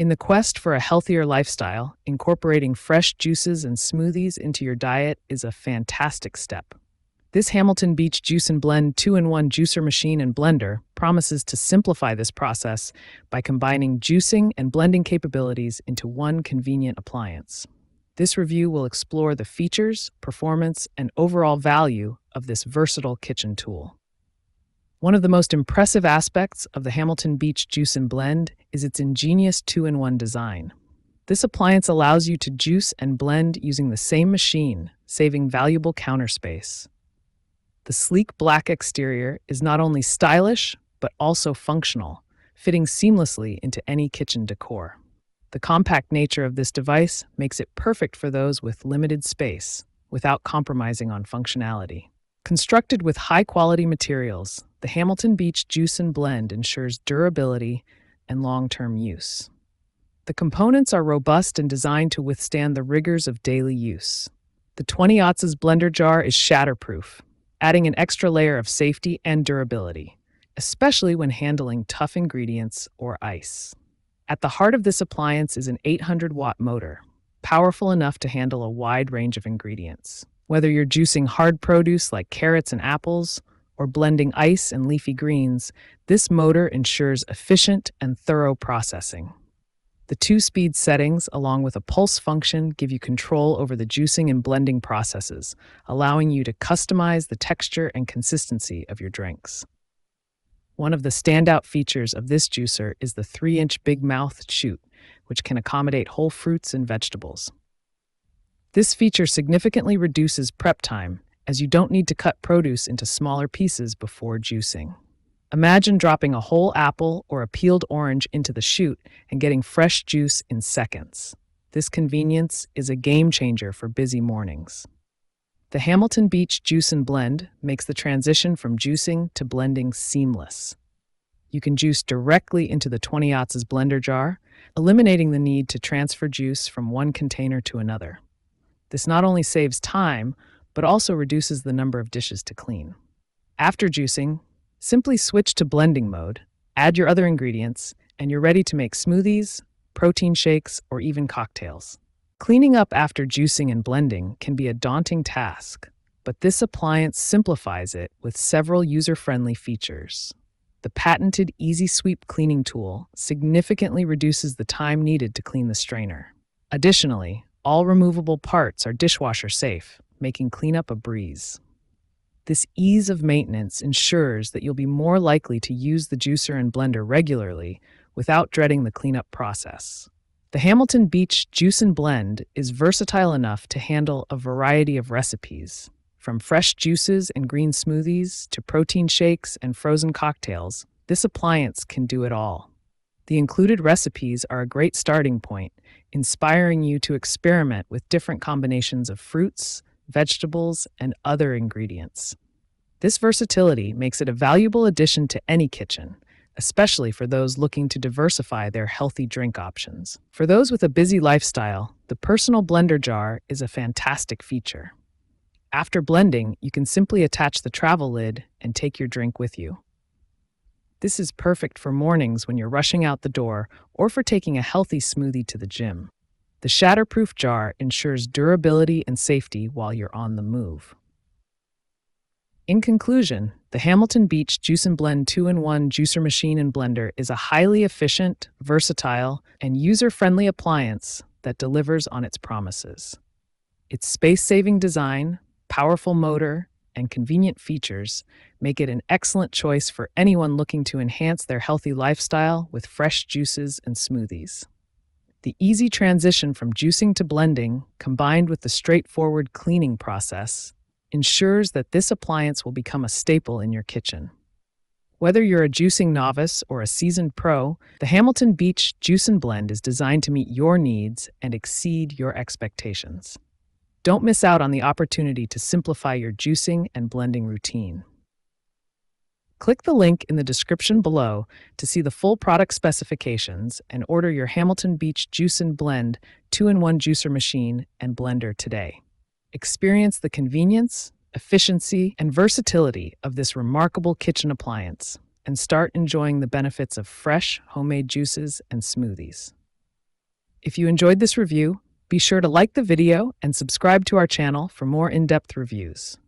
In the quest for a healthier lifestyle, incorporating fresh juices and smoothies into your diet is a fantastic step. This Hamilton Beach Juice and Blend 2-in-1 juicer machine and blender promises to simplify this process by combining juicing and blending capabilities into one convenient appliance. This review will explore the features, performance, and overall value of this versatile kitchen tool. One of the most impressive aspects of the Hamilton Beach Juice and Blend is its ingenious 2-in-1 design. This appliance allows you to juice and blend using the same machine, saving valuable counter space. The sleek black exterior is not only stylish, but also functional, fitting seamlessly into any kitchen decor. The compact nature of this device makes it perfect for those with limited space, without compromising on functionality. Constructed with high-quality materials, the Hamilton Beach Juice and Blend ensures durability and long-term use. The components are robust and designed to withstand the rigors of daily use. The 20 ounces blender jar is shatterproof, adding an extra layer of safety and durability, especially when handling tough ingredients or ice. At the heart of this appliance is an 800-watt motor, powerful enough to handle a wide range of ingredients. Whether you're juicing hard produce like carrots and apples, or blending ice and leafy greens, this motor ensures efficient and thorough processing. The 2-speed settings, along with a pulse function, give you control over the juicing and blending processes, allowing you to customize the texture and consistency of your drinks. One of the standout features of this juicer is the 3-inch big-mouthed chute, which can accommodate whole fruits and vegetables. This feature significantly reduces prep time, as you don't need to cut produce into smaller pieces before juicing. Imagine dropping a whole apple or a peeled orange into the chute and getting fresh juice in seconds. This convenience is a game changer for busy mornings. The Hamilton Beach Juice and Blend makes the transition from juicing to blending seamless. You can juice directly into the 20 ounces blender jar, eliminating the need to transfer juice from one container to another. This not only saves time, but also reduces the number of dishes to clean. After juicing, simply switch to blending mode, add your other ingredients, and you're ready to make smoothies, protein shakes, or even cocktails. Cleaning up after juicing and blending can be a daunting task, but this appliance simplifies it with several user-friendly features. The patented Easy Sweep cleaning tool significantly reduces the time needed to clean the strainer. Additionally, all removable parts are dishwasher-safe, making cleanup a breeze. This ease of maintenance ensures that you'll be more likely to use the juicer and blender regularly without dreading the cleanup process. The Hamilton Beach Juice and Blend is versatile enough to handle a variety of recipes. From fresh juices and green smoothies to protein shakes and frozen cocktails, this appliance can do it all. The included recipes are a great starting point, inspiring you to experiment with different combinations of fruits, vegetables, and other ingredients. This versatility makes it a valuable addition to any kitchen, especially for those looking to diversify their healthy drink options. For those with a busy lifestyle, the personal blender jar is a fantastic feature. After blending, you can simply attach the travel lid and take your drink with you. This is perfect for mornings when you're rushing out the door or for taking a healthy smoothie to the gym. The shatterproof jar ensures durability and safety while you're on the move. In conclusion, the Hamilton Beach Juice and Blend 2-in-1 juicer machine and blender is a highly efficient, versatile, and user-friendly appliance that delivers on its promises. Its space-saving design, powerful motor, and convenient features make it an excellent choice for anyone looking to enhance their healthy lifestyle with fresh juices and smoothies. The easy transition from juicing to blending, combined with the straightforward cleaning process, ensures that this appliance will become a staple in your kitchen. Whether you're a juicing novice or a seasoned pro, the Hamilton Beach Juice and Blend is designed to meet your needs and exceed your expectations. Don't miss out on the opportunity to simplify your juicing and blending routine. Click the link in the description below to see the full product specifications and order your Hamilton Beach Juice and Blend 2-in-1 juicer machine and blender today. Experience the convenience, efficiency, and versatility of this remarkable kitchen appliance and start enjoying the benefits of fresh, homemade juices and smoothies. If you enjoyed this review, be sure to like the video and subscribe to our channel for more in-depth reviews.